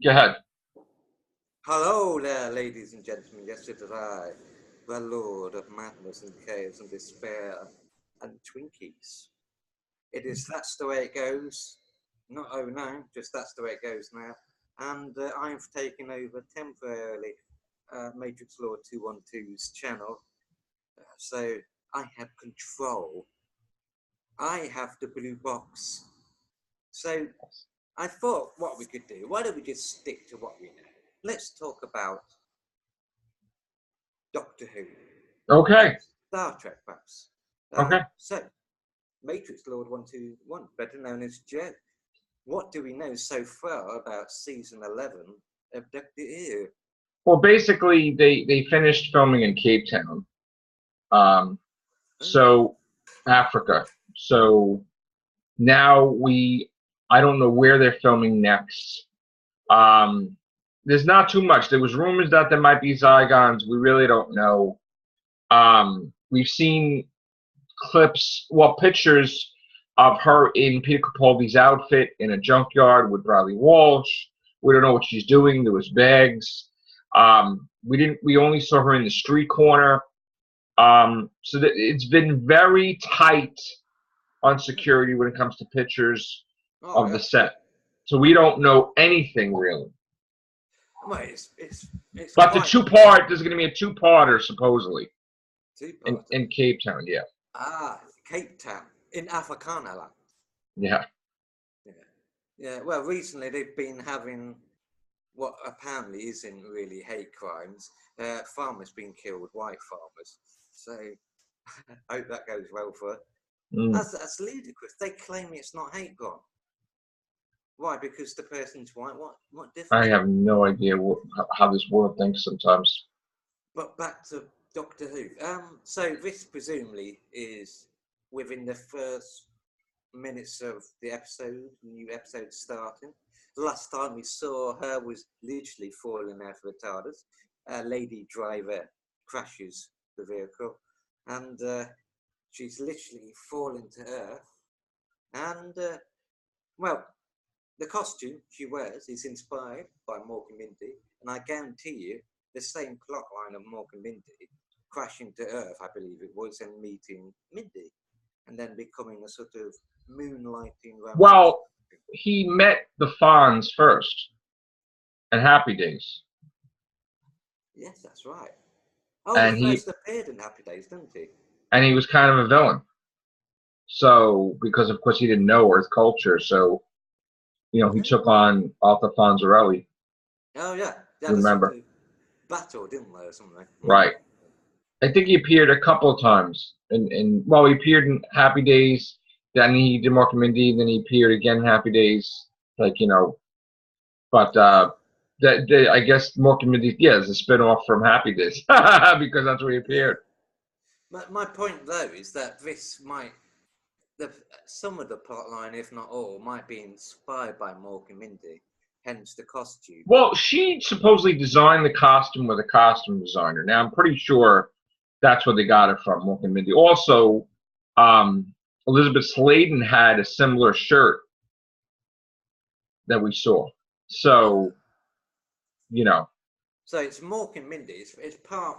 Go ahead. Hello there, ladies and gentlemen. Yes, it is I, the Lord of Madness and Chaos and Despair and Twinkies. That's the way it goes. Not oh no, just that's the way it goes now. And I've taken over temporarily Matrix Lord 212's channel. So I have control. I have the blue box. So I thought what we could do, why don't we just stick to what we know? Let's talk about Doctor Who. Okay. Star Trek, perhaps. Okay. So, Matrix Lord 121, better known as Joe. What do we know so far about season 11 of Doctor Who? Well, basically, they finished filming in Cape Town, so Africa. So now I don't know where they're filming next. There's not too much. There was rumors that there might be Zygons. We really don't know. We've seen clips, well, pictures of her in Peter Capaldi's outfit in a junkyard with Bradley Walsh. We don't know what she's doing. There was bags. We only saw her in the street corner. So it's been very tight on security when it comes to pictures of the set. So we don't know anything really. Well, it's But there's going to be a two-parter supposedly. In Cape Town, yeah. Cape Town in Africana land. Yeah. Yeah. Well, recently they've been having what apparently isn't really hate crimes. Farmers being killed, white farmers. So I hope that goes well for her. That's ludicrous. They claim it's not hate crime. Why? Because the person's white. What difference? I have no idea how this world thinks sometimes. But back to Doctor Who. So this presumably is within the first minutes of the new episode starting. The last time we saw her was literally falling out of the TARDIS. A lady driver crashes the vehicle, and she's literally falling to earth. And well, the costume she wears is inspired by Mork and Mindy, and I guarantee you the same plot line of Mork and Mindy crashing to Earth, I believe it was, and meeting Mindy, and then becoming a sort of moonlighting romance. Well, he met the Fonz first, and Happy Days. Yes, that's right. Oh, and he first appeared in Happy Days, didn't he? And he was kind of a villain. So, because of course he didn't know Earth culture, so he took on Arthur Fonzarelli. Oh yeah, remember? Battle, didn't they, or something? Right. I think he appeared a couple of times, he appeared in Happy Days. Then he did Mork and Mindy. Then he appeared again in Happy Days, But I guess Mork and Mindy, is a spin-off from Happy Days because that's where he appeared. My point though is that this might. Some of the plotline, if not all, might be inspired by Mork and Mindy, hence the costume. Well, she supposedly designed the costume with a costume designer. Now, I'm pretty sure that's where they got it from, Mork and Mindy. Also, Elizabeth Sladen had a similar shirt that we saw. So, So it's Mork and Mindy. It's part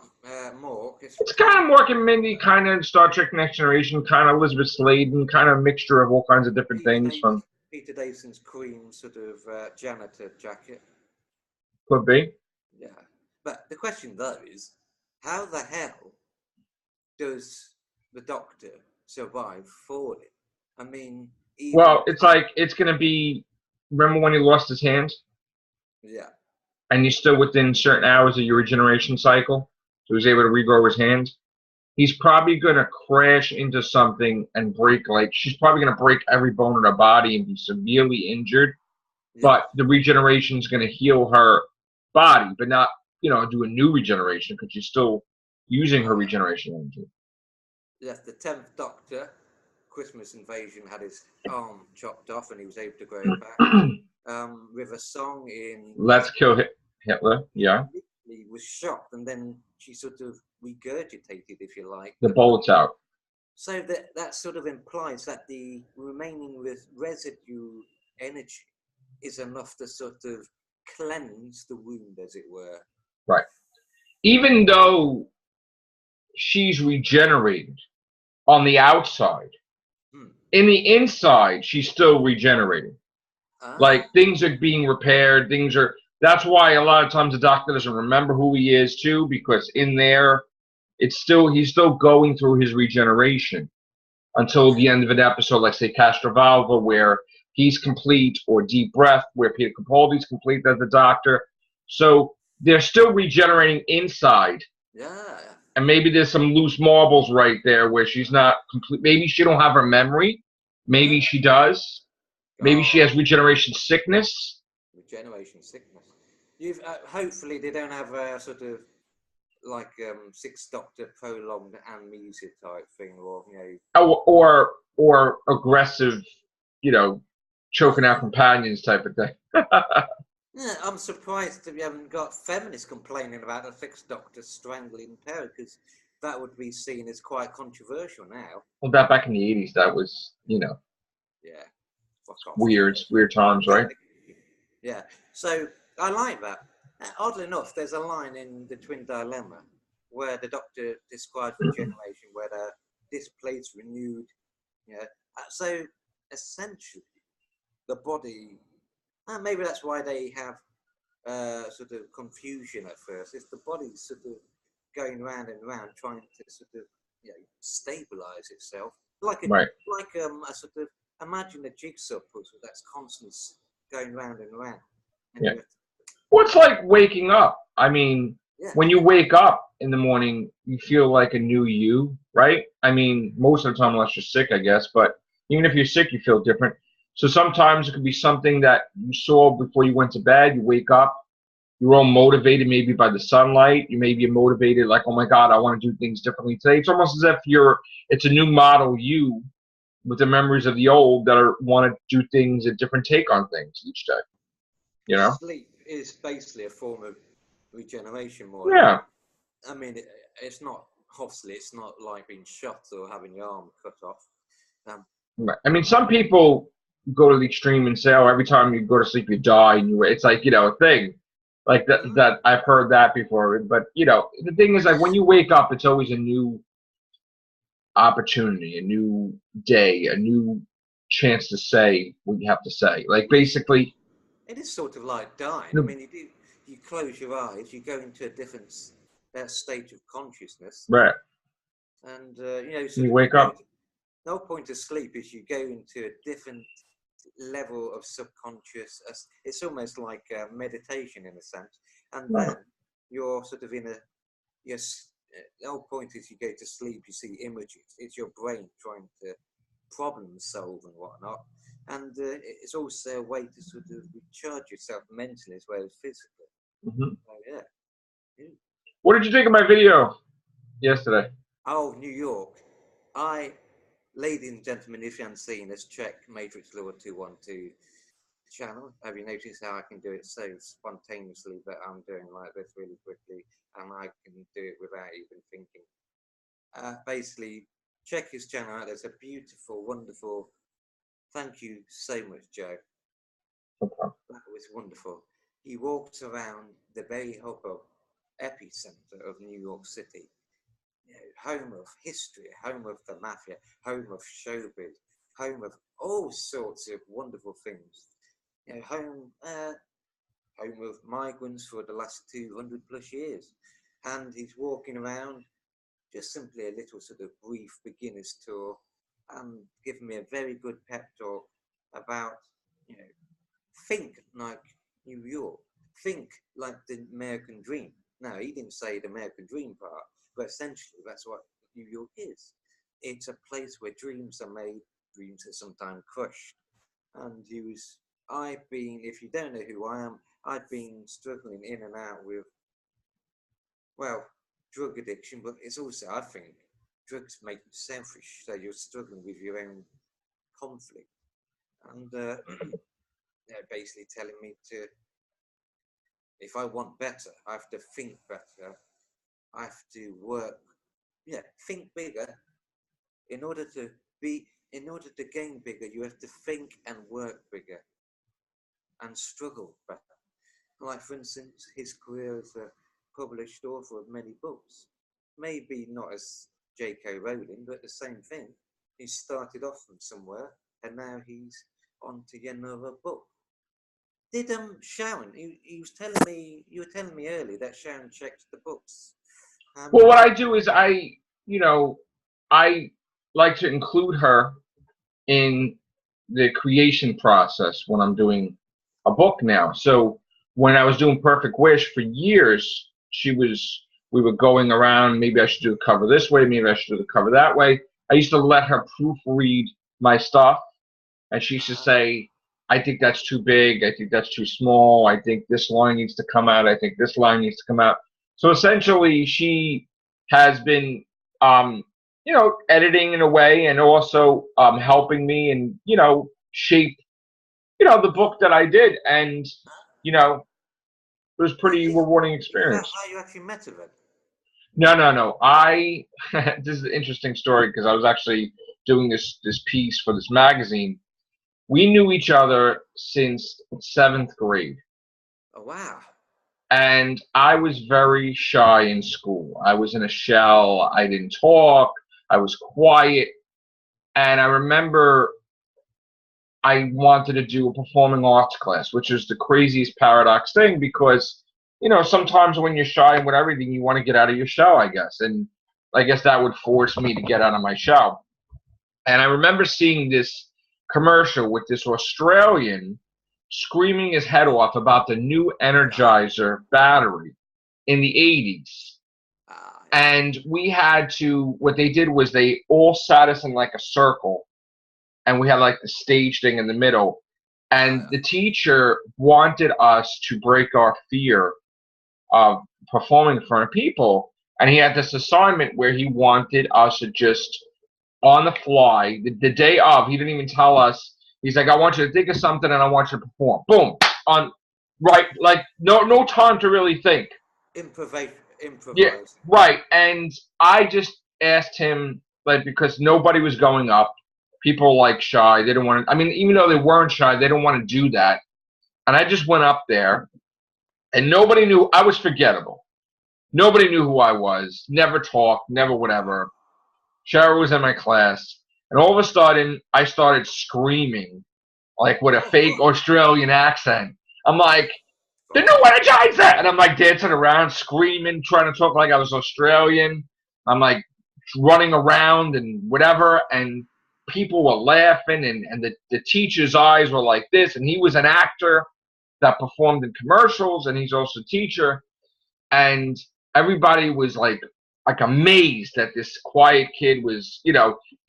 Mork. It's kind of Mork and Mindy, kind of Star Trek Next Generation, kind of Elizabeth Sladen, kind of a mixture of all kinds of different things. From Peter Davison's cream sort of janitor jacket. Could be. Yeah. But the question, though, is how the hell does the Doctor survive falling? I mean... Well, it's like, it's going to be... Remember when he lost his hand? Yeah. And you're still within certain hours of your regeneration cycle, so he's able to regrow his hands. He's probably going to crash into something and break, she's probably going to break every bone in her body and be severely injured. Yeah. But the regeneration is going to heal her body, but not, do a new regeneration because she's still using her regeneration energy. Yes, the 10th Doctor, Christmas Invasion, had his arm chopped off and he was able to grow it back. With a song in... Let's Kill Hitler, yeah. He was shot and then she sort of regurgitated, if you like. The bullet's out. So that sort of implies that the remaining residue energy is enough to sort of cleanse the wound, as it were. Right. Even though she's regenerated on the outside, in the inside, she's still regenerating. Like things are being repaired, that's why a lot of times the doctor doesn't remember who he is too, because in there he's still going through his regeneration until the end of an episode, like say Castrovalva, where he's complete, or Deep Breath, where Peter Capaldi's complete as the doctor. So they're still regenerating inside. Yeah. And maybe there's some loose marbles right there where she's not complete. Maybe she don't have her memory. Maybe she does. Maybe she has regeneration sickness. Regeneration sickness. You've hopefully they don't have a sort of like Sixth Doctor prolonged amnesia type thing, or or aggressive, choking out companions type of thing. Yeah, I'm surprised that we haven't got feminists complaining about the Sixth Doctor strangling Perry, because that would be seen as quite controversial now. Well, that back in the 80s, that was, Yeah. Weird times, right? Yeah. So I like that. Oddly enough, there's a line in The Twin Dilemma where the Doctor describes regeneration, where this plate's renewed. Yeah. So essentially, the body. Maybe that's why they have sort of confusion at first. It's the body's sort of going round and round, trying to sort of stabilize itself, like a sort of, imagine a jigsaw puzzle that's constantly going round and round. And well, it's like waking up. I mean, when you wake up in the morning, you feel like a new you, right? I mean, most of the time, unless you're sick, I guess. But even if you're sick, you feel different. So sometimes it could be something that you saw before you went to bed. You wake up, you're all motivated maybe by the sunlight. You may be motivated like, oh my God, I want to do things differently today. It's almost as if it's a new model you with the memories of the old that want to do things, a different take on things each day. Sleep is basically a form of regeneration more. Yeah. I mean, it's not, obviously, it's not like being shot or having your arm cut off. I mean, some people go to the extreme and say, oh, every time you go to sleep, you die. And it's like, a thing. Like that I've heard that before. But, the thing is, like, when you wake up, it's always a new opportunity, a new day, a new chance to say what you have to say. Like, basically. It is sort of like dying. I mean, you close your eyes, you go into a different state of consciousness. Right. And, you wake up. The whole point of sleep is you go into a different level of subconscious. It's almost like meditation in a sense. And then you're sort of in the whole point is you go to sleep, you see images. It's your brain trying to problem solve and whatnot. And it's also a way to sort of recharge yourself mentally as well as physically. Mm-hmm. So, What did you think of my video yesterday? Oh, New York. Ladies and gentlemen, if you haven't seen us, check Matrix Law 212 channel. Have you noticed how I can do it so spontaneously that I'm doing like this really quickly, and I can do it without even thinking? Basically, check his channel out. There's a beautiful, wonderful. Thank you so much, Joe. Okay. That was wonderful. He walked around the very hub of epicenter of New York City. Home of history, home of the mafia, home of showbiz, home of all sorts of wonderful things. Home of migrants for the last 200 plus years. And he's walking around, just simply a little sort of brief beginner's tour, and giving me a very good pep talk about, think like New York, think like the American dream. Now, he didn't say the American dream part, but essentially that's what New York is. It's a place where dreams are made, dreams are sometimes crushed. And if you don't know who I am, I've been struggling in and out with, drug addiction, but it's also, I think, drugs make you selfish, so you're struggling with your own conflict. And they're basically telling me if I want better, I have to think better. I have to work, think bigger. In order to gain bigger, you have to think and work bigger and struggle better. like for instance, his career as a published author of many books. Maybe not as J.K. Rowling, but the same thing. He started off from somewhere, and now he's on to yet another book. Did Sharon? He was telling me, you were telling me earlier that Sharon checks the books. Well, what I do is you know, I like to include her in the creation process when I'm doing a book now. So when I was doing Perfect Wish for years, we were going around, maybe I should do the cover this way, maybe I should do the cover that way. I used to let her proofread my stuff, and she used to say, I think that's too big, I think that's too small, I think this line needs to come out, I think this line needs to come out. So essentially, she has been, you know, editing in a way, and also helping me, and shape, the book that I did, and it was pretty rewarding Is that experience. how you actually met her then? No. This is an interesting story because I was actually doing this piece for this magazine. We knew each other since 7th grade. Oh, wow. And I was very shy in school. I was in a shell. I didn't talk. I was quiet. And I remember I wanted to do a performing arts class, which is the craziest paradox thing because, sometimes when you're shy and with everything, you want to get out of your shell, I guess. And I guess that would force me to get out of my shell. And I remember seeing this commercial with this Australian screaming his head off about the new Energizer battery in the 80s. Yeah. And we had to, what they did was they all sat us in like a circle, and we had like the stage thing in the middle. And the teacher wanted us to break our fear of performing in front of people. And he had this assignment where he wanted us to just, on the fly, the day of, he didn't even tell us. He's like, I want you to think of something and I want you to perform. Boom. Right, like no time to really think. Improvise. Yeah, right. And I just asked him, like, because nobody was going up. People like shy. They didn't want to, I mean, even though they weren't shy, they don't want to do that. And I just went up there, and nobody knew. I was forgettable. Nobody knew who I was. Never talked, never whatever. Cheryl was in my class, and all of a sudden, I started screaming, like with a fake Australian accent. I'm like, the new Energizer! And I'm like dancing around, screaming, trying to talk like I was Australian. I'm like running around and whatever, and people were laughing, and the teacher's eyes were like this, and he was an actor that performed in commercials, and he's also a teacher, and everybody was like amazed that this quiet kid was,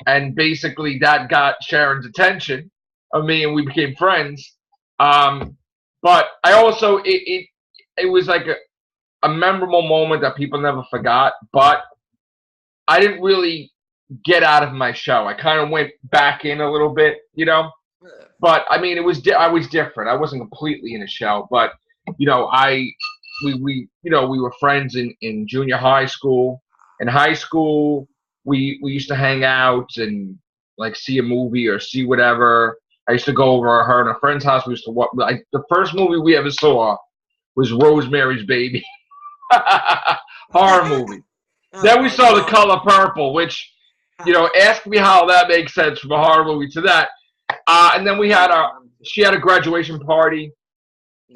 and basically that got Sharon's attention of me, and we became friends. But I also it was like a memorable moment that people never forgot. But I didn't really get out of my shell. I kind of went back in a little bit, But I mean, I was different. I wasn't completely in a shell, but we were friends in junior high school. In high school, we used to hang out and like see a movie or see whatever. I used to go over to her and a friend's house. We used to watch. Like, the first movie we ever saw was Rosemary's Baby, horror movie. Then we saw The Color Purple, which, ask me how that makes sense from a horror movie to that. And then she had a graduation party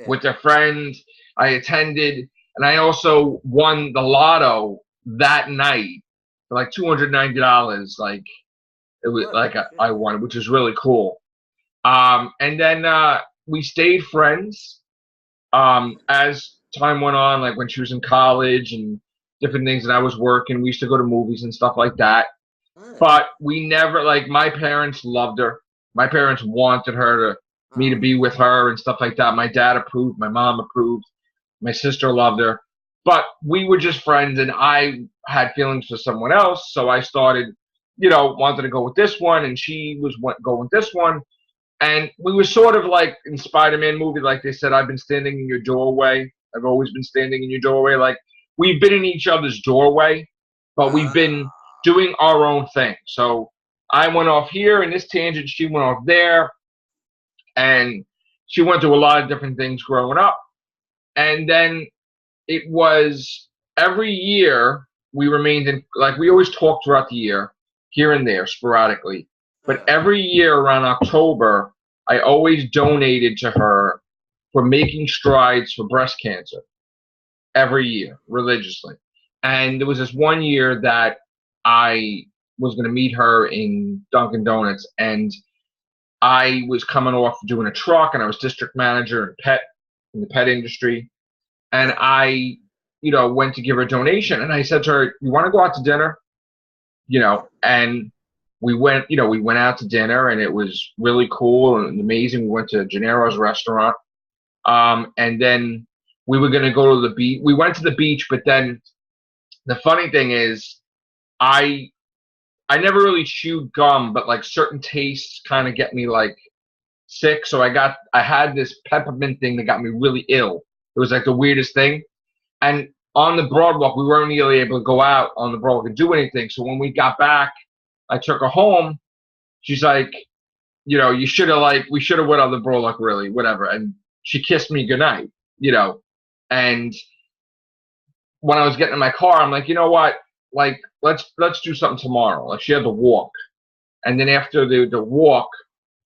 with her friend. I attended, and I also won the lotto that night for like $290. Like, it was like I won, which is really cool. And then we stayed friends as time went on. Like when she was in college and different things, and I was working, we used to go to movies and stuff like that. But we never, like, my parents loved her. My parents wanted me to be with her and stuff like that. My dad approved. My mom approved. My sister loved her. But we were just friends, and I had feelings for someone else. So I started, wanted to go with this one, and she was going with this one. And we were sort of like in Spider-Man movie, like they said, I've been standing in your doorway. I've always been standing in your doorway. Like, we've been in each other's doorway, but we've been doing our own thing. So I went off here in this tangent. She went off there. And she went through a lot of different things growing up. And then it was every year we remained in, like, we always talked throughout the year, here and there, sporadically. But every year around October, I always donated to her for making strides for breast cancer every year, religiously. And there was this one year that I was going to meet her in Dunkin' Donuts, and I was coming off doing a truck, and I was district manager in the pet industry. And I, went to give her a donation, and I said to her, "You want to go out to dinner?" And we went out to dinner, and it was really cool and amazing. We went to Gennaro's restaurant, and then we were going to go to the beach. We went to the beach, but then the funny thing is, I never really chewed gum, but like certain tastes kind of get me like sick. So I had this peppermint thing that got me really ill. It was like the weirdest thing. And on the Broadwalk, we weren't really able to go out on the Broadwalk and do anything. So when we got back, I took her home. She's like, we should have went on the Broadwalk, really, whatever. And she kissed me goodnight, And when I was getting in my car, I'm like, you know what? Like, let's do something tomorrow. Like, she had to walk. And then after the walk,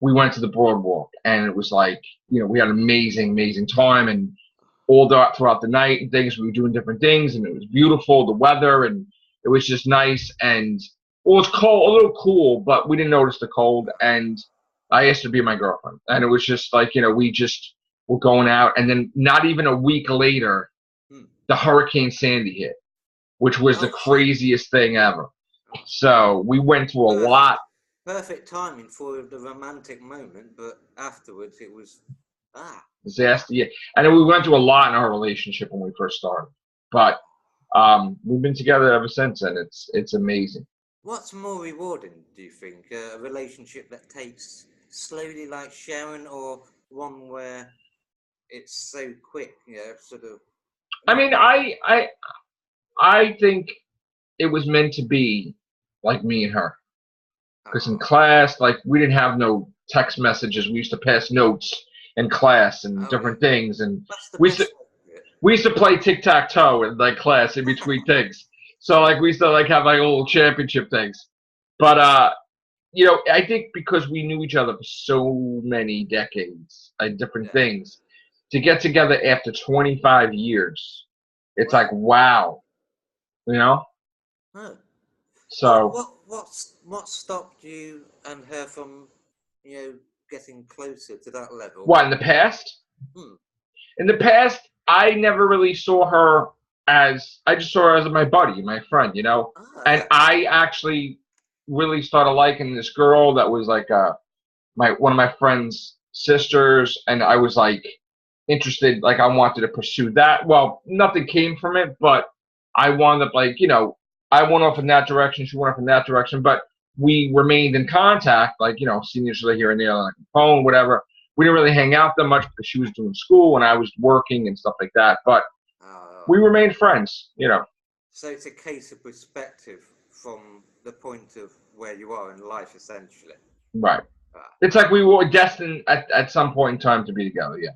we went to the Broadwalk. And it was like, we had an amazing, amazing time. And all throughout the night and things, we were doing different things. And it was beautiful, the weather. And it was just nice. And it was cold, a little cool, but we didn't notice the cold. And I asked her to be my girlfriend. And it was just like, we just were going out. And then not even a week later, the Hurricane Sandy hit, which was the craziest thing ever. So we went through a lot. Perfect timing for the romantic moment, but afterwards it was disaster. Yeah, and then we went through a lot in our relationship when we first started, but we've been together ever since, and it's amazing. What's more rewarding, do you think? A relationship that takes slowly, like Sharon, or one where it's so quick, sort of? I mean, I think it was meant to be like me and her. Because in class, like, we didn't have no text messages. We used to pass notes in class and different things. And we used to play tic-tac-toe in like class in between things. So like we used to like have like little championship things. But I think because we knew each other for so many decades, like different things, to get together after 25 years, it's like, wow, So what stopped you and her from, getting closer to that level? What, in the past? In the past, I never really saw her I just saw her as my buddy, my friend, And I actually really started liking this girl that was like one of my friend's sisters, and I was like interested, like I wanted to pursue that. Well, nothing came from it, but I wound up like, I went off in that direction, she went off in that direction, but we remained in contact, like, seeing each other here and there, like phone, whatever. We didn't really hang out that much because she was doing school and I was working and stuff like that, but we remained friends, So it's a case of perspective from the point of where you are in life, essentially. Right. It's like we were destined at some point in time to be together, yeah.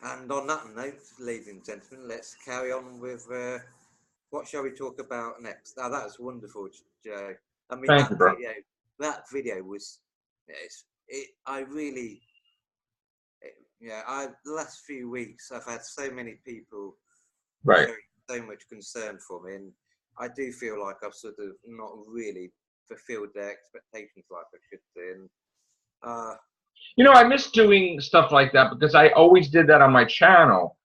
And on that note, ladies and gentlemen, let's carry on with what shall we talk about next? That was wonderful, Joe. I mean, Thank you, bro. That video was, the last few weeks, I've had so many people showing so much concern for me, and I do feel like I've sort of not really fulfilled their expectations like I should do. And I miss doing stuff like that because I always did that on my channel.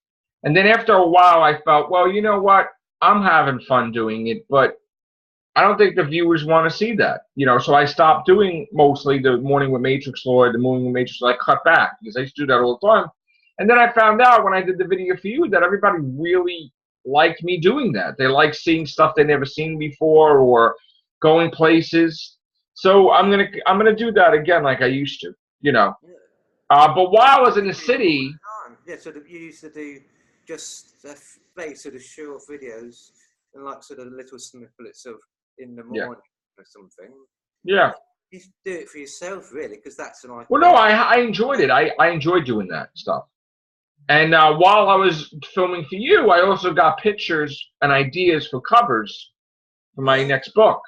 And then after a while, I felt, well, you know what? I'm having fun doing it, but I don't think the viewers want to see that, so I stopped doing mostly the Morning with Matrix Lord, the Morning with Matrix, I cut back because I used to do that all the time. And then I found out when I did the video for you that everybody really liked me doing that. They like seeing stuff they never seen before or going places. So I'm gonna do that again like I used to, But while I was in the city, sort of you used to do just very sort of short videos and like sort of little snippets of in the morning or something. Yeah. You do it for yourself, really, because that's an idea. Well, no, I enjoyed it. I enjoyed doing that stuff. And while I was filming for you, I also got pictures and ideas for covers for my next book.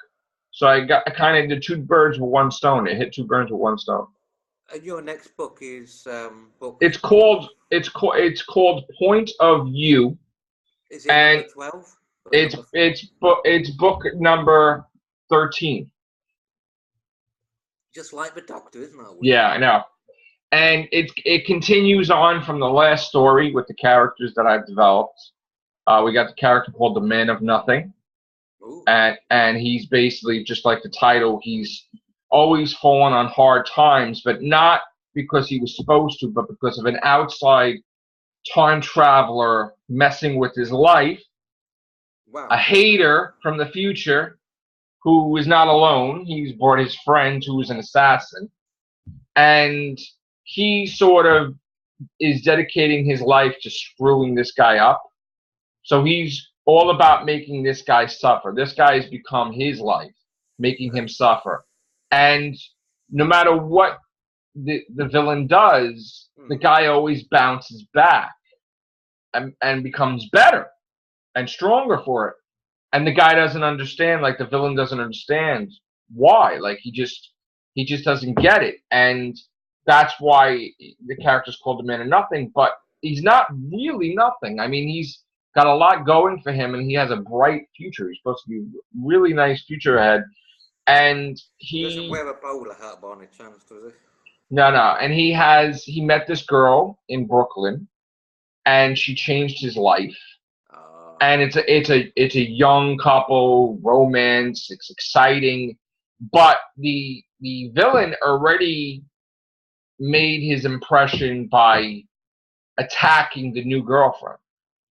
So I kind of did two birds with one stone. It hit two birds with one stone. And your next book is book. It's called Point of View. Is it and number 12? it's book number 13. Just like the Doctor, isn't it? Yeah, I know. And it continues on from the last story with the characters that I've developed. We got the character called the Man of Nothing. Ooh. And he's basically just like the title. He's always fallen on hard times, but not because he was supposed to, but because of an outside time traveler messing with his life. Wow. A hater from the future who is not alone. He's brought his friend who is an assassin. And he sort of is dedicating his life to screwing this guy up. So he's all about making this guy suffer. This guy has become his life, making him suffer. And no matter what the villain does, the guy always bounces back and becomes better and stronger for it. And the guy doesn't understand, like the villain doesn't understand why. Like he just doesn't get it. And that's why the character's called the Man of Nothing, but he's not really nothing. I mean, he's got a lot going for him and he has a bright future. He's supposed to be a really nice future ahead. And he doesn't wear a bowler hat by any chance, does he? No. And he met this girl in Brooklyn and she changed his life. And it's a young couple, romance, it's exciting, but the villain already made his impression by attacking the new girlfriend.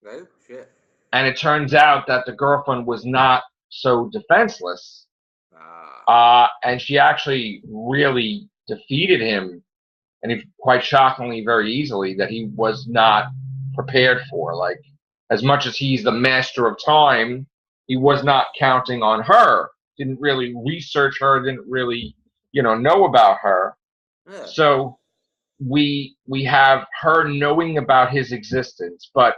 Oh shit. And it turns out that the girlfriend was not so defenseless. And she actually really defeated him, and quite shockingly, very easily, that he was not prepared for. Like, as much as he's the master of time, he was not counting on her. Didn't really research her. Didn't really, know about her. Yeah. So we have her knowing about his existence, but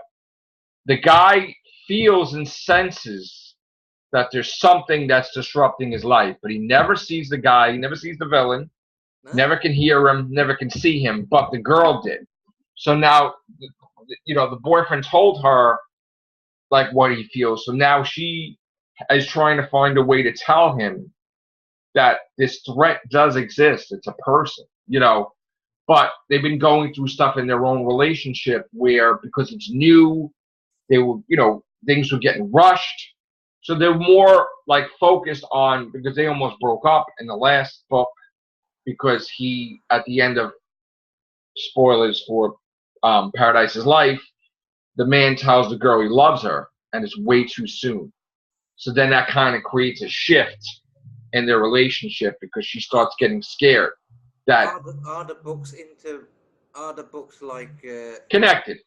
the guy feels and senses that there's something that's disrupting his life. But he never sees the guy. He never sees the villain. No. Never can hear him. Never can see him. But the girl did. So now, the boyfriend told her like what he feels. So now she is trying to find a way to tell him that this threat does exist. It's a person, but they've been going through stuff in their own relationship where, because it's new, they were, things were getting rushed. So they're more like focused on, because they almost broke up in the last book, because he, at the end of, spoilers for Paradise's life, the man tells the girl he loves her, and it's way too soon. So then that kind of creates a shift in their relationship, because she starts getting scared that are the books like connected.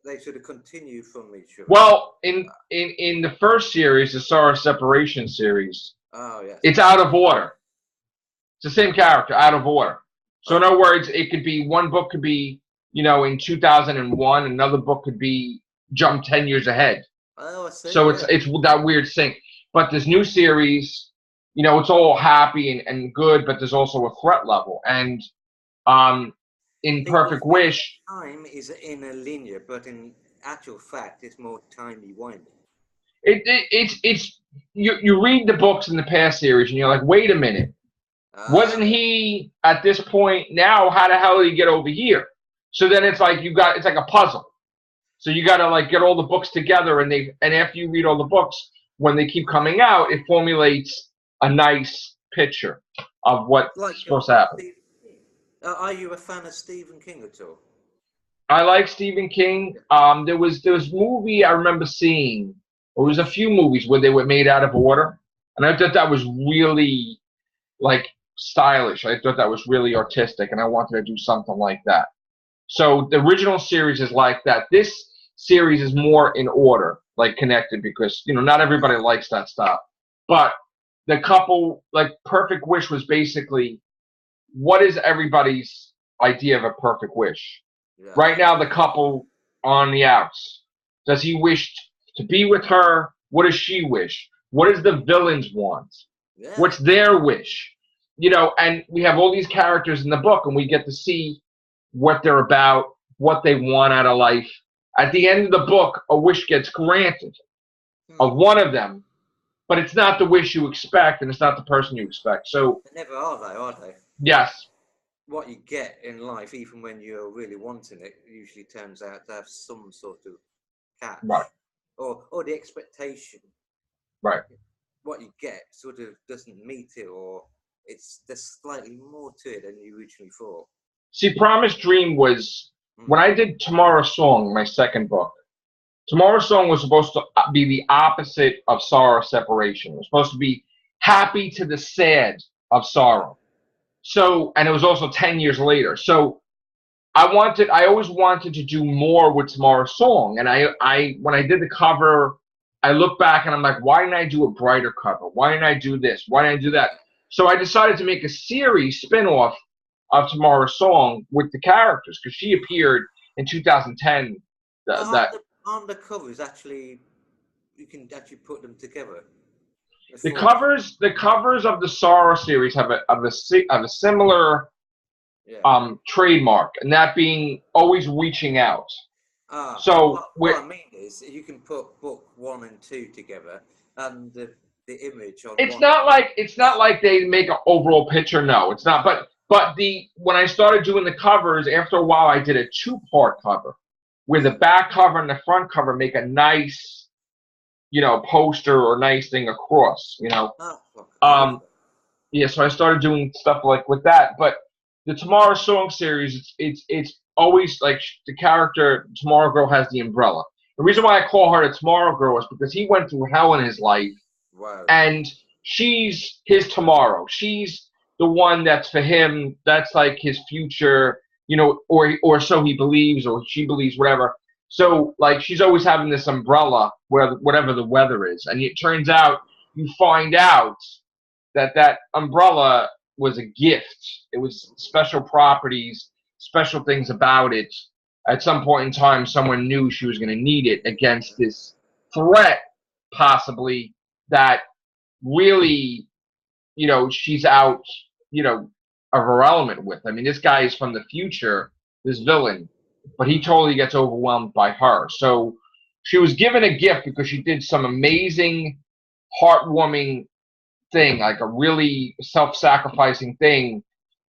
They sort of continue from each other. Well, in the first series, the Sorrow Separation series, yes, it's out of order. It's the same character, out of order. So in other words, it could be, one book could be, in 2001, another book could be jump 10 years ahead. Oh, I see. So it's that weird sync. But this new series, it's all happy and good, but there's also a threat level. And in Perfect Wish, time is in a linear, but in actual fact, it's more timey-wimey. It's you read the books in the past series, and you're like, wait a minute, wasn't he at this point? Now, how the hell did he get over here? So then it's like it's like a puzzle. So you got to like get all the books together, and after you read all the books, when they keep coming out, it formulates a nice picture of what's supposed to happen. Are you a fan of Stephen King at all? I like Stephen King. There was a movie I remember seeing. There was a few movies where they were made out of order, and I thought that was really like stylish. I thought that was really artistic, and I wanted to do something like that. So the original series is like that. This series is more in order, like connected, because not everybody likes that stuff. But the couple, like Perfect Wish, was basically, what is everybody's idea of a perfect wish? Yeah. Right now, the couple on the outs. Does he wish to be with her? What does she wish? What does the villains want? Yeah. What's their wish? You know, and we have all these characters in the book, and we get to see what they're about, what they want out of life. At the end of the book, a wish gets granted of one of them, but it's not the wish you expect, and it's not the person you expect. So, They never are, though, are they? yes. What you get in life, even when you're really wanting it, usually turns out to have some sort of catch. Right. Or the expectation. Right. What you get sort of doesn't meet it, or there's slightly more to it than you originally thought. See, Promised Dream was, when I did Tomorrow's Song, my second book, Tomorrow's Song was supposed to be the opposite of Sorrow Separation. It was supposed to be happy to the sad of sorrow. So, and it was also 10 years later. So I always wanted to do more with Tomorrow's Song. And when I did the cover, I look back and I'm like, why didn't I do a brighter cover? Why didn't I do this? Why didn't I do that? So I decided to make a series spin-off of Tomorrow's Song with the characters, because she appeared in 2010. On the covers, actually, you can actually put them together. The covers of the Sorrow series have a similar trademark, and that being always reaching out. So what I mean is, you can put book 1 and 2 together, and the image on. It's not like they make an overall picture. No, it's not. But when I started doing the covers, after a while, I did a 2-part cover, where the back cover and the front cover make a nice, poster or nice thing across. Yeah. So I started doing stuff like with that. But the Tomorrow Song series, it's always like the character Tomorrow Girl has the umbrella. The reason why I call her the Tomorrow Girl is because he went through hell in his life. Wow. And she's his tomorrow. She's the one that's for him. That's like his future, or so he believes, or she believes, whatever. So, like, she's always having this umbrella whatever the weather is. And it turns out, you find out that umbrella was a gift. It was special properties, special things about it. At some point in time, someone knew she was going to need it against this threat, possibly, that really, she's out, of her element with. I mean, this guy is from the future, this villain, but he totally gets overwhelmed by her. So she was given a gift because she did some amazing, heartwarming thing, like a really self-sacrificing thing.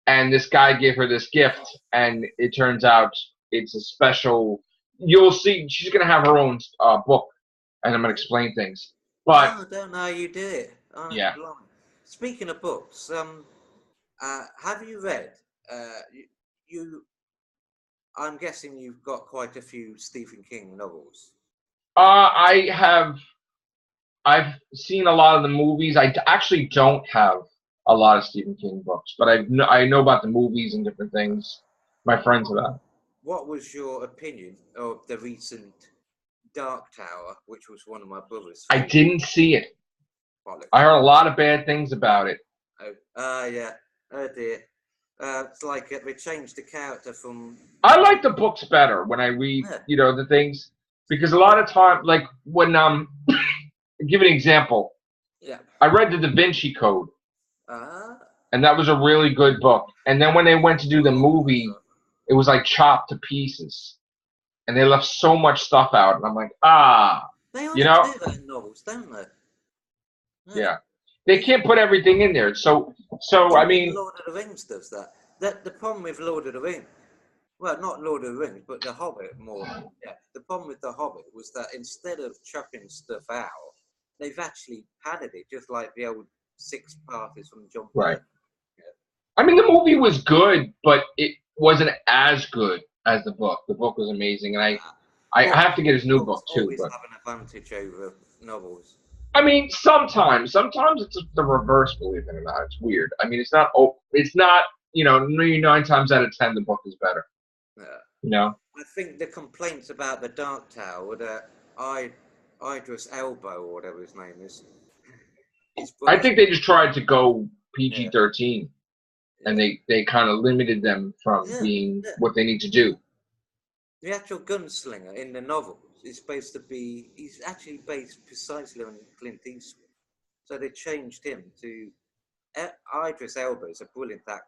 And this guy gave her this gift, and it turns out it's a special. You'll see, she's going to have her own book, and I'm going to explain things. But I don't know how you do it. Yeah. Speaking of books, have you read? I'm guessing you've got quite a few Stephen King novels. I have. I've seen a lot of the movies. I actually don't have a lot of Stephen King books, but I know about the movies and different things. My friends have. What was your opinion of the recent Dark Tower, which was one of my brother's favorites? I didn't see it. I heard a lot of bad things about it. Yeah. Oh dear. It's like they changed the character from. I like the books better when I read, the things, because a lot of time, like when give an example. Yeah. I read the Da Vinci Code, and that was a really good book. And then when they went to do the movie, it was like chopped to pieces, and they left so much stuff out. And I'm like, They always do that in novels, don't they? Yeah. They can't put everything in there. So I mean, Lord of the Rings does that. The problem with Lord of the Rings, well, not Lord of the Rings, but The Hobbit more. Yeah. The problem with The Hobbit was that instead of chucking stuff out, they've actually padded it, just like the old 6 parties from John. Right. Yeah. I mean, the movie was good, but it wasn't as good as the book. The book was amazing, and I have to get his new book too. Always but have an advantage over novels. I mean, sometimes it's the reverse. Believe it or not, it's weird. I mean, it's not. 9 times out of 10, the book is better. Yeah. I think the complaints about the Dark Tower, that Idris Elba or whatever his name is. I think they just tried to go PG-13, and they kind of limited them from being what they need to do. the actual gunslinger in the novels is supposed to be, he's actually based precisely on Clint Eastwood. So they changed him to, Idris Elba is a brilliant actor,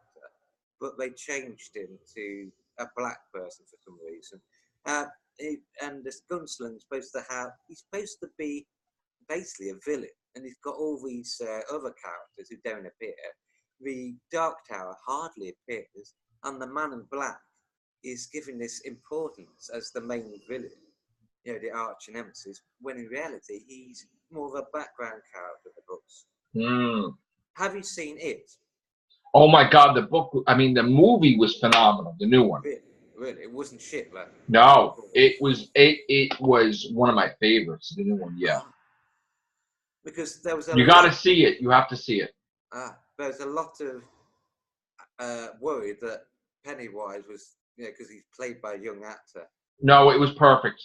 but they changed him to a black person for some reason. And this gunslinger is supposed to have, he's supposed to be basically a villain, and he's got all these other characters who don't appear. The Dark Tower hardly appears, and the Man in Black is given this importance as the main villain, you know, the arch nemesis, when in reality he's more of a background character in the books. Mm. Have you seen it? Oh my God, the book, I mean, the movie was phenomenal, the new one. Really? It wasn't shit, man. No, it was one of my favorites, the new one, yeah. Because there was a You got to see it. You have to see it. There's a lot of worry that Pennywise was, you know, because he's played by a young actor. No, it was perfect.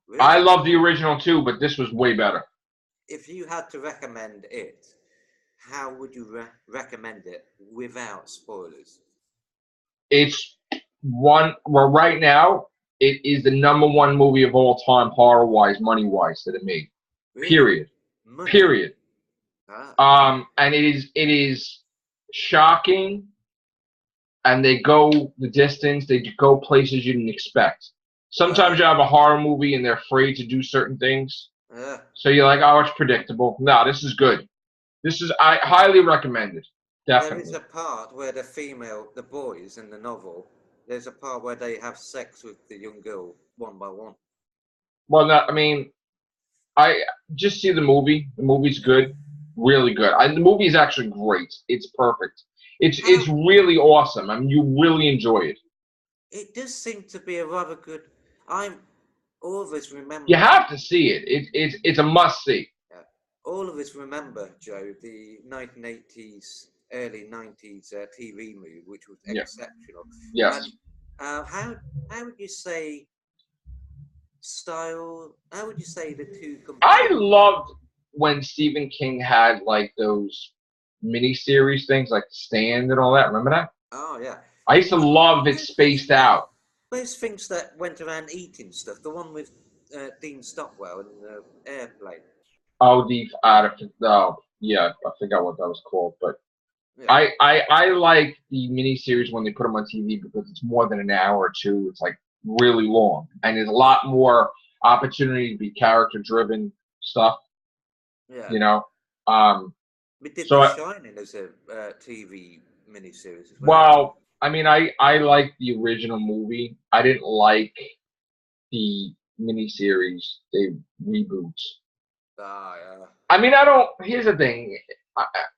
Really? I love the original too, but this was way better. If you had to recommend it, how would you recommend it without spoilers? It's well, right now, it is the #1 movie of all time, horror-wise, money-wise, that it made. Really? Period. Money? Period. And it is shocking, and they go the distance. They go places you didn't expect. Sometimes you have a horror movie and they're afraid to do certain things. So you're like, oh, it's predictable. No, this is good. I highly recommend it. Definitely. There is a part where the boys in the novel, there's a part where they have sex with the young girl one by one. Well, no, I mean, I just see the movie. The movie's good, really good. The movie is actually great. It's perfect. It's really awesome. I mean, you really enjoy it. It does seem to be a rather good. I'm all of us remember. You have to see it. It's a must see. Yeah. All of us remember, Joe, the 1980s, early 90s TV movie, which was exceptional. Yes. And, how would you say style? How would you say the two compare? I loved when Stephen King had like those miniseries things, like Stand and all that. Remember that? Oh yeah. I used to love it spaced out. Those things that went around eating stuff. The one with Dean Stockwell in the airplane. Oh, yeah, I forgot what that was called, but yeah. I like the miniseries when they put them on TV because it's more than an hour or two. It's like really long, and there's a lot more opportunity to be character-driven stuff. Yeah. You know. We did The Shining as a TV miniseries as well. Well, I mean, I like the original movie. I didn't like the miniseries. They reboots. Yeah. I mean, here's the thing.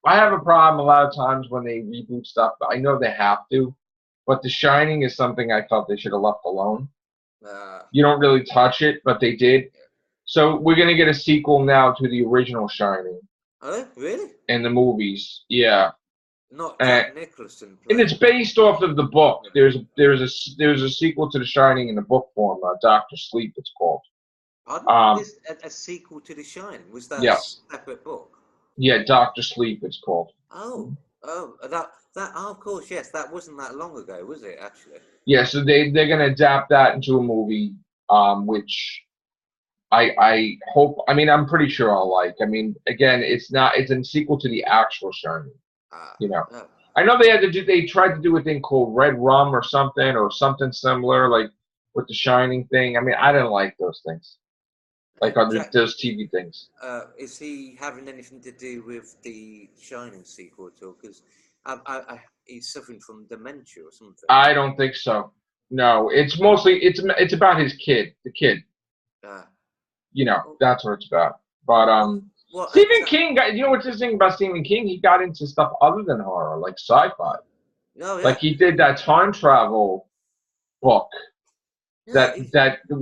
I have a problem a lot of times when they reboot stuff. I know they have to, but The Shining is something I felt they should have left alone. You don't really touch it, but they did. So we're gonna get a sequel now to the original Shining. Oh, really? In the movies, yeah. Not Jack Nicholson. And it's based off of the book. There's a sequel to The Shining in the book form. Doctor Sleep, it's called. Pardon? A sequel to The Shining? Was that a separate book? Yeah, Doctor Sleep, it's called. Oh, that. Oh, of course, yes. That wasn't that long ago, was it? Actually. Yeah, so they're gonna adapt that into a movie, which I hope. I mean, I'm pretty sure I'll like. I mean, again, it's a sequel to the actual Shining. You know, I know they tried to do a thing called Red Rum or something similar, like with the Shining thing. I mean, I didn't like those things, like those TV things. Is he having anything to do with the Shining sequel at all? Because he's suffering from dementia or something. I don't think so. No, it's mostly it's about his kid, the kid. You know, that's what it's about. But Stephen King, you know what's interesting about Stephen King? He got into stuff other than horror, like sci-fi. Oh, yeah. Like he did that time travel book that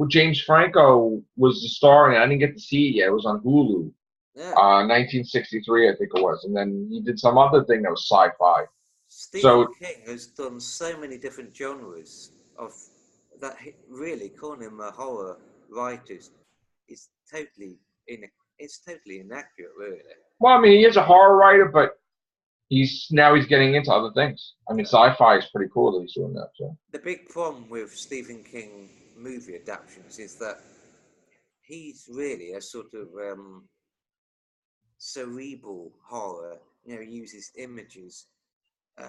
James Franco was the star in. I didn't get to see it yet. It was on Hulu. Yeah. 1963, I think it was. And then he did some other thing that was sci-fi. Stephen King has done so many different genres of that. Really, calling him a horror writer is totally inaccurate, really. Well, I mean, he is a horror writer, but he's getting into other things. I mean, sci-fi is pretty cool that he's doing that. So. The big problem with Stephen King movie adaptations is that he's really a sort of cerebral horror. You know, he uses images.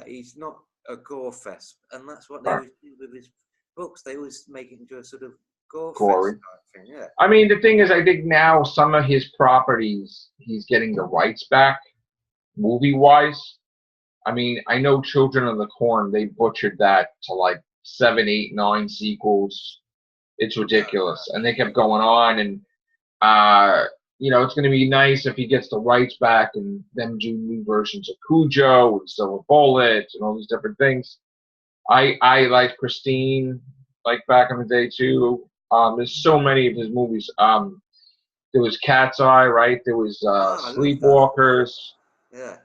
He's not a gore fest, and that's what they always do with his books. They always make it into a sort of gore fest type thing. Yeah. I mean, the thing is, I think now some of his properties, he's getting the rights back, movie-wise. I mean, I know Children of the Corn, they butchered that to like 7, 8, 9 sequels. It's ridiculous. And they kept going on, and you know, it's going to be nice if he gets the rights back and them do new versions of Cujo and Silver Bullet and all these different things. I like Christine, like back in the day too. There's so many of his movies. There was Cat's Eye, right? There was Sleepwalkers. Yeah.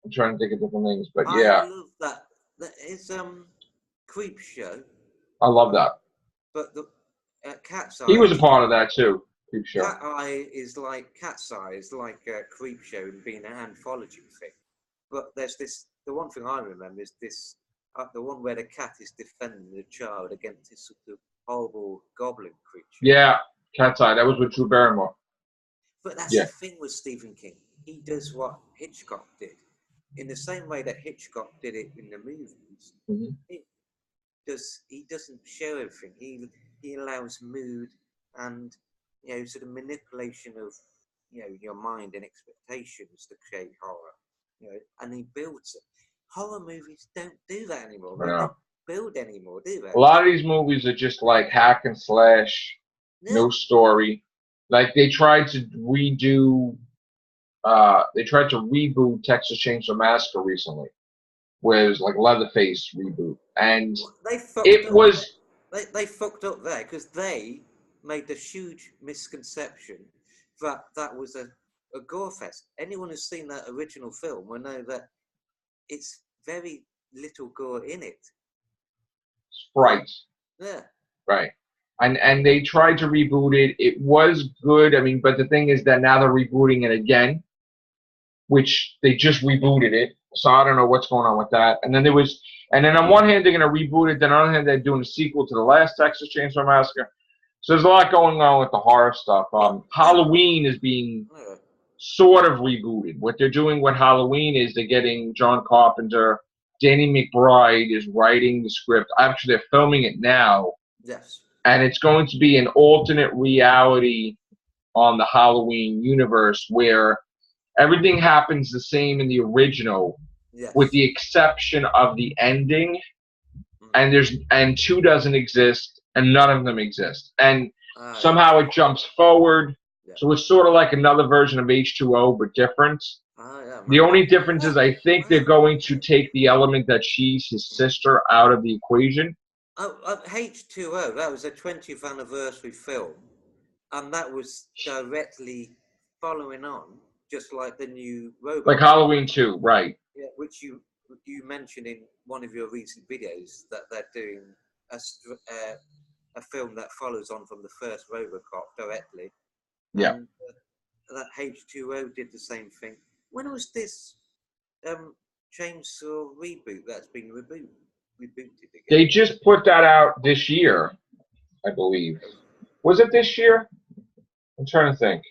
I'm trying to think of different things, but I love that. That is Creep Show. I love that. But the Cat's Eye. He was a part of that too. Creep Show. Cat's Eye is like Creep Show and being an anthology thing. But there's this. The one thing I remember is this. The one where the cat is defending the child against this sort of horrible goblin creature. Yeah, Cat's Eye. That was with Drew Barrymore. But that's the thing with Stephen King. He does what Hitchcock did. In the same way that Hitchcock did it in the movies, he doesn't show everything. He allows mood and, you know, sort of manipulation of, you know, your mind and expectations to create horror. You know, and he builds it. Horror movies don't do that anymore. They don't build anymore, do they? A lot of these movies are just like hack and slash, no story. Like they tried to reboot Texas Chainsaw Massacre recently, where it was like Leatherface reboot, and they fucked up there because they made the huge misconception that that was a gore fest. Anyone who's seen that original film will know that it's very little gore in it. Right. Yeah. Right. And they tried to reboot it. It was good. I mean, but the thing is that now they're rebooting it again, which they just rebooted it. So I don't know what's going on with that. And then on one hand they're going to reboot it. Then on the other hand they're doing a sequel to the last Texas Chainsaw Massacre. So there's a lot going on with the horror stuff. Halloween is being sort of rebooted. What they're doing with Halloween is they're getting John Carpenter. Danny McBride is writing the script. Actually, they're filming it now. Yes. And it's going to be an alternate reality on the Halloween universe where everything happens the same in the original, with the exception of the ending. And 2 doesn't exist, and none of them exist. And somehow it jumps forward. Yeah. So it's sort of like another version of H2O, but different. The only difference is I think they're going to take the element that she's his sister out of the equation. H2O, that was a 20th anniversary film, and that was directly following on, just like the new Robot. Like Halloween 2, right. Yeah, which you mentioned in one of your recent videos, that they're doing a film that follows on from the first Robocop directly. Yeah. And that H2O did the same thing. When was this Chainsaw reboot that's been rebooted again? They just put that out this year, I believe. Was it this year? I'm trying to think.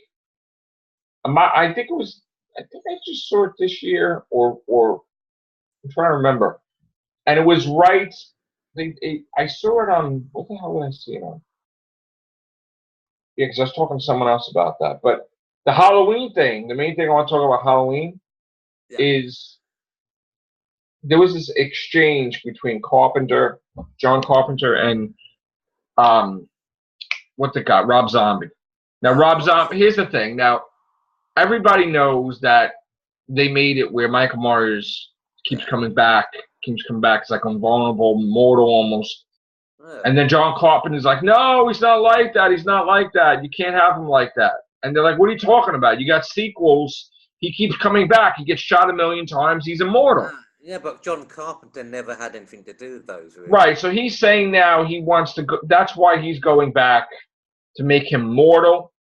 I think I just saw it this year, or I'm trying to remember. And it was right. I saw it on, what the hell did I see it on? Yeah, because I was talking to someone else about that. But the Halloween thing, the main thing I want to talk about Halloween is there was this exchange between John Carpenter, and Rob Zombie. Now, Rob Zombie, here's the thing. Now, everybody knows that they made it where Michael Myers keeps coming back. It's like invulnerable, mortal almost. And then John Carpenter's like, no, he's not like that. He's not like that. You can't have him like that. And they're like, what are you talking about? You got sequels. He keeps coming back. He gets shot 1,000,000 times. He's immortal. Yeah, but John Carpenter never had anything to do with those. Really. Right. So he's saying now he wants to go. That's why he's going back to make him mortal.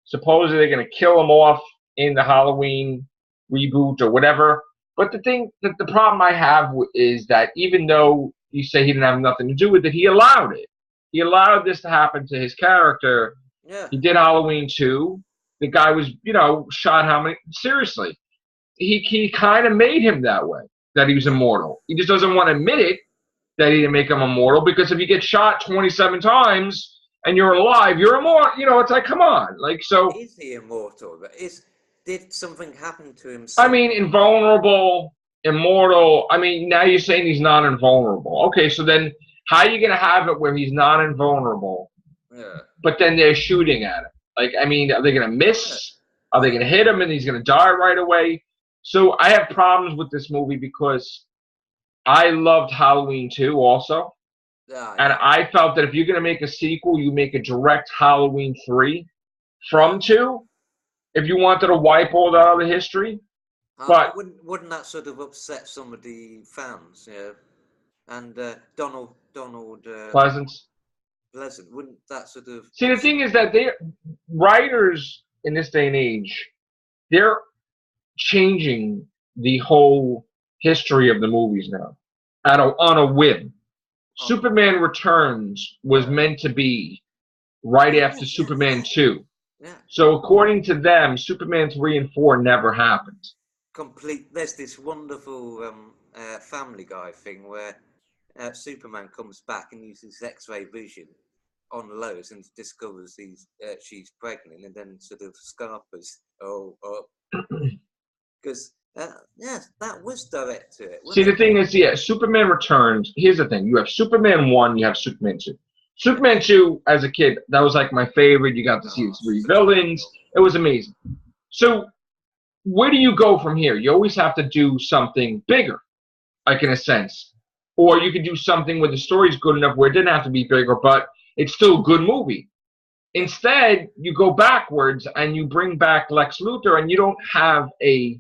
Supposedly they're going to kill him off in the Halloween reboot or whatever. But the problem I have is that even though you say he didn't have nothing to do with it, he allowed it. He allowed this to happen to his character. Yeah. He did Halloween 2. The guy was, shot how many? Seriously. He kind of made him that way, that he was immortal. He just doesn't want to admit it that he didn't make him immortal, because if you get shot 27 times and you're alive, you're immortal. It's like, come on. Like, so. Is he immortal? Did something happen to him? I mean, invulnerable, immortal. I mean, now you're saying he's not invulnerable. Okay, so then how are you going to have it where he's not invulnerable, but then they're shooting at him? Like, I mean, are they going to miss? Are they going to hit him and he's going to die right away? So I have problems with this movie because I loved Halloween 2 also. And I felt that if you're going to make a sequel, you make a direct Halloween 3 from 2. If you wanted to wipe all that other history. But wouldn't that sort of upset some of the fans? Yeah. And Donald Pleasant, wouldn't that sort of... See, the thing is that writers in this day and age, they're changing the whole history of the movies now on a whim. Superman Returns was meant to be right after Superman 2. Yeah. So according to them, Superman 3 and 4 never happened. There's this wonderful Family Guy thing where Superman comes back and uses X-ray vision on Lois and discovers she's pregnant, and then sort of scarpers because that was direct to it. See, the thing is, Superman Returns. Here's the thing: you have Superman 1, you have Superman 2. Superman 2, as a kid, that was like my favorite. You got to see the 3 villains. It was amazing. So where do you go from here? You always have to do something bigger, like in a sense. Or you could do something where the story's good enough where it didn't have to be bigger, but it's still a good movie. Instead, you go backwards and you bring back Lex Luthor, and you don't have a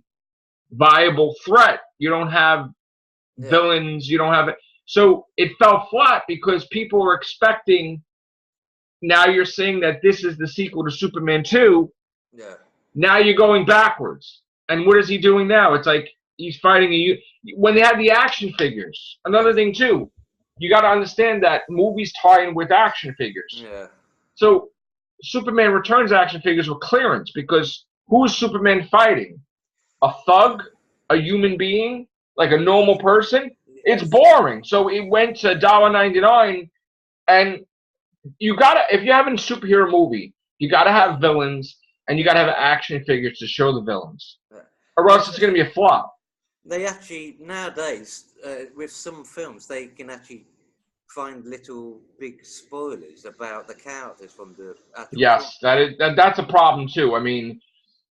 viable threat. You don't have villains. You don't have it. So it fell flat because people were expecting. Now you're saying that this is the sequel to Superman 2. Yeah. Now you're going backwards. And what is he doing now? It's like he's fighting when they had the action figures. Another thing too, you got to understand that movies tie in with action figures. Yeah. So Superman Returns action figures were clearance because who is Superman fighting? A thug? A human being? Like a normal person? It's boring. So it went to $1.99, and you gotta, if you're having a superhero movie, you gotta have villains and you gotta have action figures to show the villains, or else it's gonna be a flop. They actually nowadays, with some films, they can actually find little big spoilers about the characters from the actual film. That's a problem too. I mean,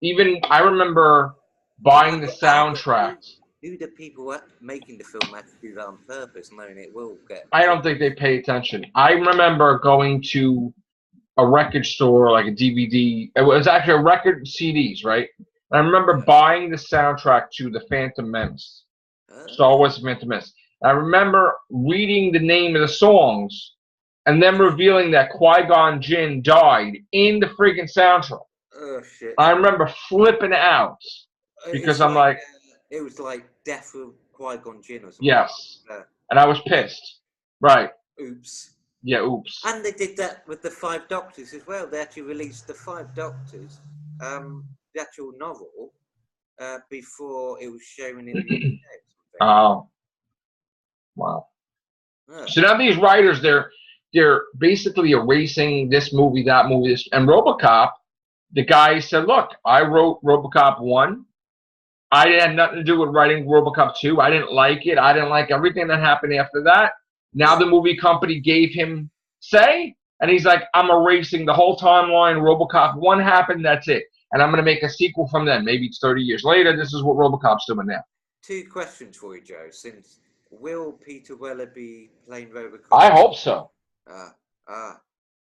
even I remember buying the soundtrack. Do the people making the film actually do that on purpose, knowing it will get... I don't think they pay attention. I remember going to a record store, like a DVD. It was actually a record CDs, right? And I remember buying the soundtrack to The Phantom Menace. Star Wars Phantom Menace. I remember reading the name of the songs and then revealing that Qui-Gon Jinn died in the freaking soundtrack. Oh, shit. I remember flipping out because I'm like... It was like Death of Qui-Gon Jinn or something. Yes. And I was pissed. Right. Oops. Yeah, oops. And they did that with the 5 Doctors as well. They actually released the 5 Doctors, the actual novel, before it was shown in the UK. Oh. Wow. Yeah. So now these writers, they're basically erasing this movie, that movie, this. And RoboCop, the guy said, look, I wrote RoboCop 1. I had nothing to do with writing RoboCop 2. I didn't like it. I didn't like everything that happened after that. Now the movie company gave him say, and he's like, I'm erasing the whole timeline. RoboCop 1 happened, that's it. And I'm going to make a sequel from then. Maybe it's 30 years later. This is what RoboCop's doing now. 2 questions for you, Joe. Since will Peter Weller be playing RoboCop? I hope so.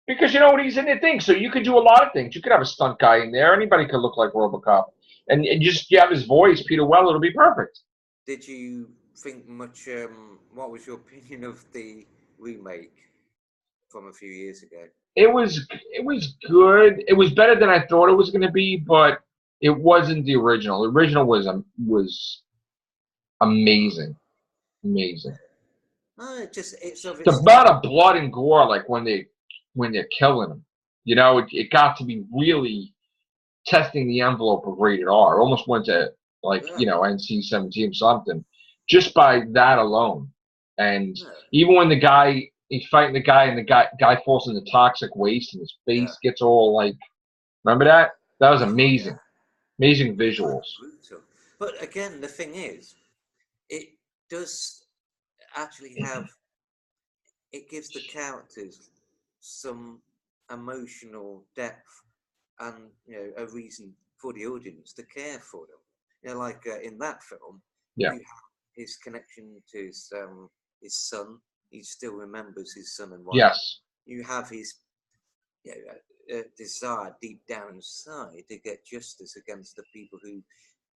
Because you know what, he's in the thing. So you could do a lot of things. You could have a stunt guy in there. Anybody could look like RoboCop. And just you have his voice, Peter Weller, it'll be perfect. Did you think much, what was your opinion of the remake from a few years ago? It was good. It was better than I thought it was going to be, but it wasn't the original. The original was amazing, amazing. No, it's of The its amount time. of blood and gore, like when they're killing them, it got to be really testing the envelope of rated R. It almost went to like Yeah, NC-17 something just by that alone. And yeah, even when he's fighting the guy and the guy falls into toxic waste and his yeah. face gets all like, remember that? That was Oh, yeah. amazing, amazing Quite visuals. brutal. But again, the thing is, it does actually have. It gives the characters some emotional depth and a reason for the audience to care for them. Like in that film, Yeah. you have his connection to his son. He still remembers his son and wife. Yes. You have his desire deep down inside to get justice against the people who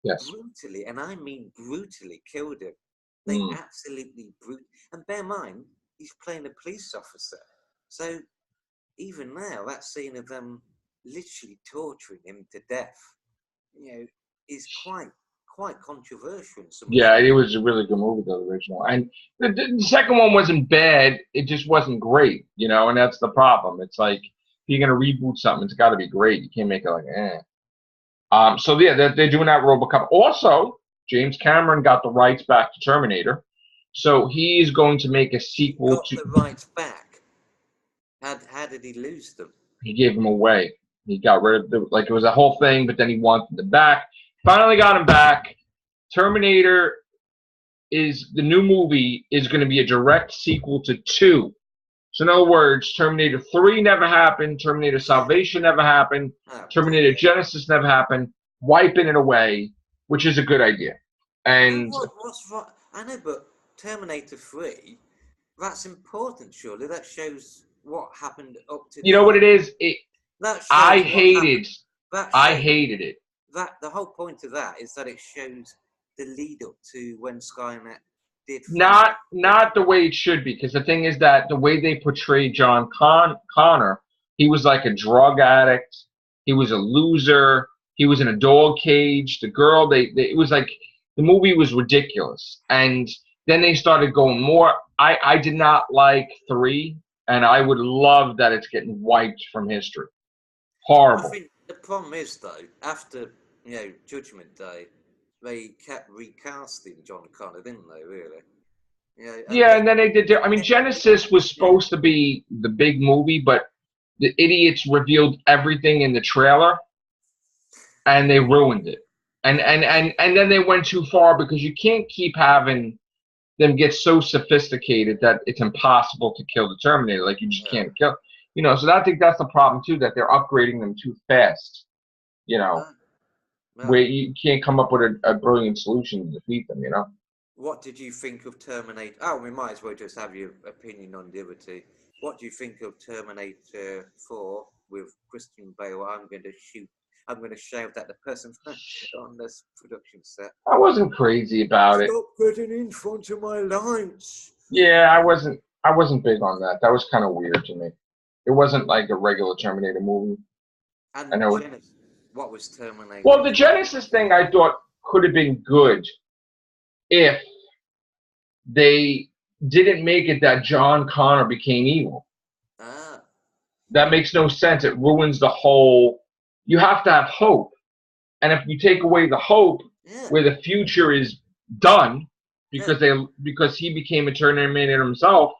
Yes. brutally, and I mean brutally, killed him. They Mm. absolutely and bear in mind, he's playing a police officer. So even now, that scene of them literally torturing him to death, is quite controversial in some Yeah, respects. it was a really good movie, the original. And the second one wasn't bad. It just wasn't great, and that's the problem. It's like, if you're going to reboot something, it's got to be great. You can't make it like, eh. So, yeah, they're doing that RoboCop. Also, James Cameron got the rights back to Terminator. So he's going to make a He sequel got to. the rights back. How did he lose them? He gave them away. He got rid of like it was a whole thing, but then he wanted them back. Finally got them back. Terminator the new movie is going to be a direct sequel to 2. So in other words, Terminator 3 never happened, Terminator Salvation never happened, Oh Terminator dear. Genesis never happened, wiping it away, which is a good idea. And And what's right? I know, but Terminator 3, that's important, surely. That shows what happened up to you the know what end. it is? That I shows what happened. hated That I shows hated it. that the whole point of that is that it shows the lead up to when Skynet did finally. Not the way it should be, because the thing is that the way they portrayed John Connor, he was like a drug addict. He was a loser. He was in a dog cage. The girl, it was like the movie was ridiculous. And then they started going more. I did not like 3, and I would love that it's getting wiped from history. I Horrible. think the problem is though, after Judgment Day, they kept recasting John Connor, didn't they? Really? And Yeah, then and then they did. I mean, Genesis was yeah, supposed to be the big movie, but the idiots revealed everything in the trailer, and they ruined it. And then they went too far, because you can't keep having them get so sophisticated that it's impossible to kill the Terminator. Like, you just yeah. can't kill. So I think that's the problem too, that they're upgrading them too fast. No, Where no. you can't come up with a brilliant solution to defeat them. What did you think of Terminator? Oh, we might as well just have your opinion on the other two. What do you think of Terminator 4 with Christian Bale? I'm going to shout at the person on this production set. I wasn't crazy about it. Stop getting in front of my lines. Yeah, I wasn't big on that. That was kind of weird to me. It wasn't like a regular Terminator movie. I And know. Genesis, what was Terminator? Well, the Genesis thing I thought could have been good if they didn't make it that John Connor became evil. Ah, That makes no sense. It ruins the whole. You have to have hope, and if you take away the hope, yeah, where the future is done, yeah, because he became a Terminator himself,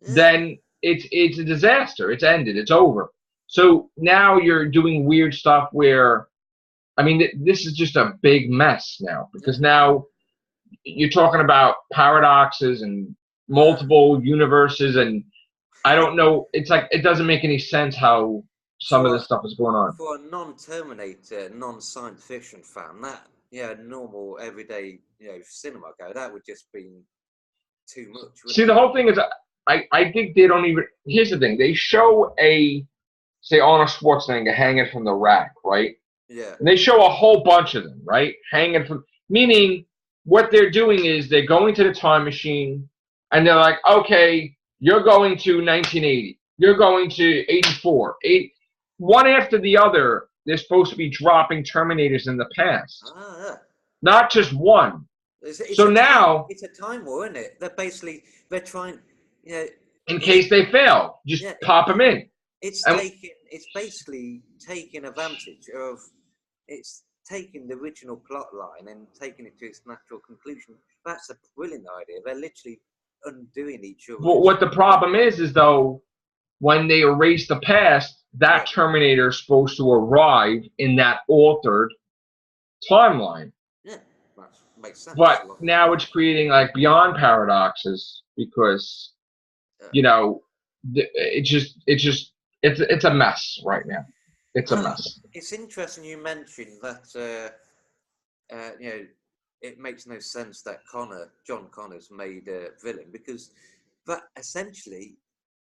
yeah. then it's a disaster. It's ended. It's over. So now you're doing weird stuff where, I mean, this is just a big mess now, because now you're talking about paradoxes and Ah. multiple universes, and I don't know. It's like it doesn't make any sense how some of For this stuff is going on. for a non-Terminator, non-science fiction fan, that normal everyday cinema go, that would just be too much, See, wouldn't the it? whole thing is, I think they don't even. Here's the thing: they show say Arnold Schwarzenegger hanging from the rack, right? Yeah, And they show a whole bunch of them, right? Hanging from, meaning what they're doing is they're going to the time machine, and they're like, okay, you're going to 1980, you're going to 84, one after the other. They're supposed to be dropping Terminators in the past, ah, not just one. So now, it's a time war, isn't it? They're trying, you know, in case they fail, just pop them in. It's basically taking advantage of, it's taking the original plot line and taking it to its natural conclusion. That's a brilliant idea. They're literally undoing each other. But what the problem is though, when they erase the past, that Terminator is supposed to arrive in that altered timeline. Yeah, that makes sense. But now it's creating like beyond paradoxes because, you know, it's a mess right now. It's a mess. It's interesting you mentioned that, you know, it makes no sense that John Connor's made a villain, because that essentially,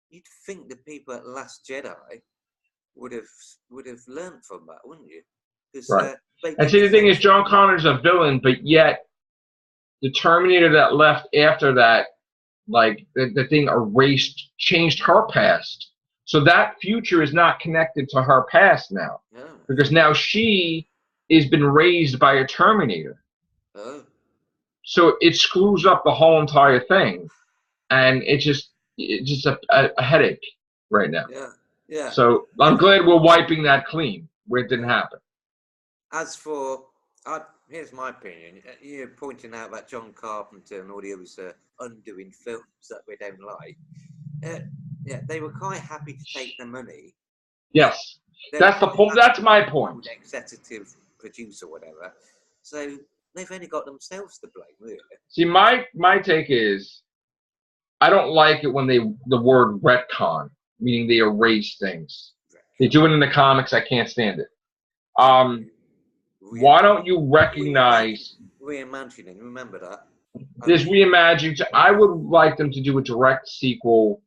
you'd think the people at Last Jedi would have learned from that, wouldn't you? Right. And see, the thing is, John Connor's a villain, but yet the Terminator that left after that, like the thing erased, changed her past. So that future is not connected to her past now, because now she has been raised by a Terminator. So it screws up the whole entire thing, and it's just a headache right now. Yeah. So I'm glad we're wiping that clean where it didn't happen. As for, here's my opinion. You're pointing out that John Carpenter and all the others are undoing films that we don't like. Yeah, they were quite happy to take the money. Yes, that's the point. That's my point. Executive producer, whatever. So they've only got themselves to blame, really. See, my take is, I don't like it when the word retcon, meaning they erase things. They do it in the comics. I can't stand it. Why don't you recognize reimagining? Remember that. This reimagining. I would like them to do a direct sequel,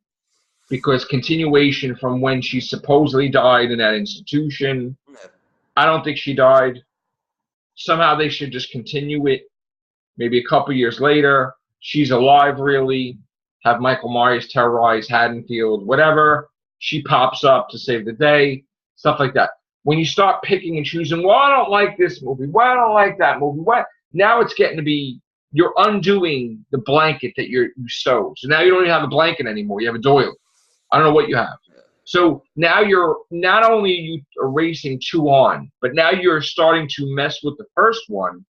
because continuation from when she supposedly died in that institution. No. I don't think she died. Somehow they should just continue it. Maybe a couple years later, she's alive really. Have Michael Myers terrorize Haddonfield, whatever. She pops up to save the day. Stuff like that. When you start picking and choosing, well, I don't like this movie. Well, I don't like that movie. What? Now it's getting to be, you're undoing the blanket that you sewed. So now you don't even have a blanket anymore. You have a doily. I don't know what you have. So now you're not only are you erasing two on, but now you're starting to mess with the first one,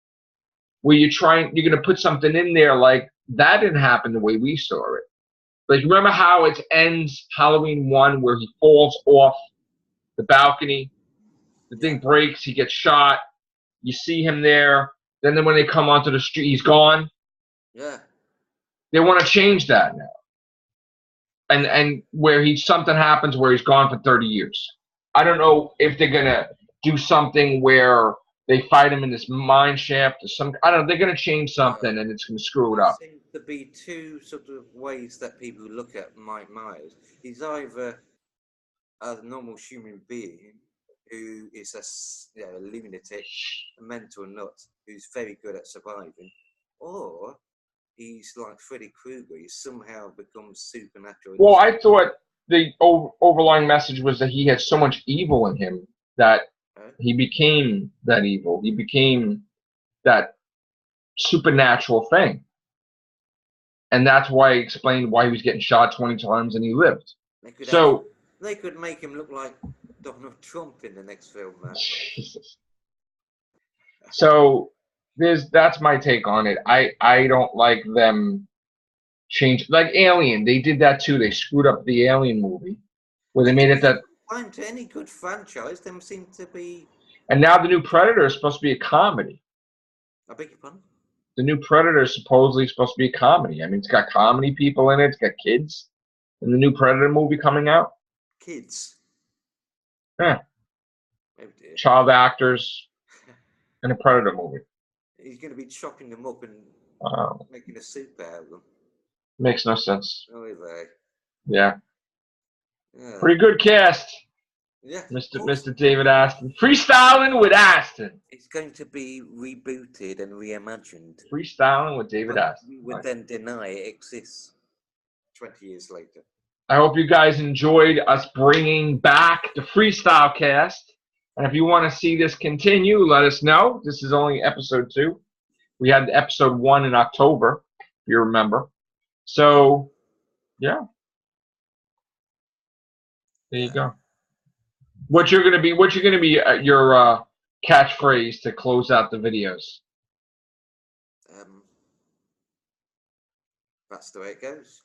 where you're going to put something in there like that didn't happen the way we saw it. Like, remember how it ends Halloween 1 where he falls off the balcony, the thing breaks, he gets shot, you see him there, then when they come onto the street, he's gone. Yeah. They want to change that now. And where something happens where he's gone for 30 years. I don't know if they're gonna do something where they fight him in this mine shaft or I don't know. They're gonna change something and it's gonna screw it up. There seem to be two sort of ways that people look at Mike Myers. He's either a normal human being who is a lunatic, a mental nut who's very good at surviving, or he's like Freddy Krueger. He somehow becomes supernatural. Well, I thought the overlying message was that he had so much evil in him that he became that evil. He became that supernatural thing. And that's why I explained why he was getting shot 20 times and he lived. They could make him look like Donald Trump in the next film, man. Jesus. So that's my take on it. I don't like them change, like Alien. They did that too. They screwed up the Alien movie where they made it that. To any good franchise, them seem to be. And now the new Predator is supposed to be a comedy. I beg your pardon? The new Predator is supposedly supposed to be a comedy. I mean, it's got comedy people in it. It's got kids in the new Predator movie coming out. Kids. Yeah. Child actors in a Predator movie. He's going to be chopping them up and making a soup out of them. Makes no sense. Oh, they? Yeah. Pretty good cast. Yeah. Mr. David Aston. Freestyling with Aston. It's going to be rebooted and reimagined. Freestyling with David Aston. We would then deny it exists 20 years later. I hope you guys enjoyed us bringing back the Freestyle Cast. And if you want to see this continue, let us know. This is only episode 2. We had episode 1 in October, if you remember. So, yeah. There you go. What's going to be your catchphrase to close out the videos? That's the way it goes.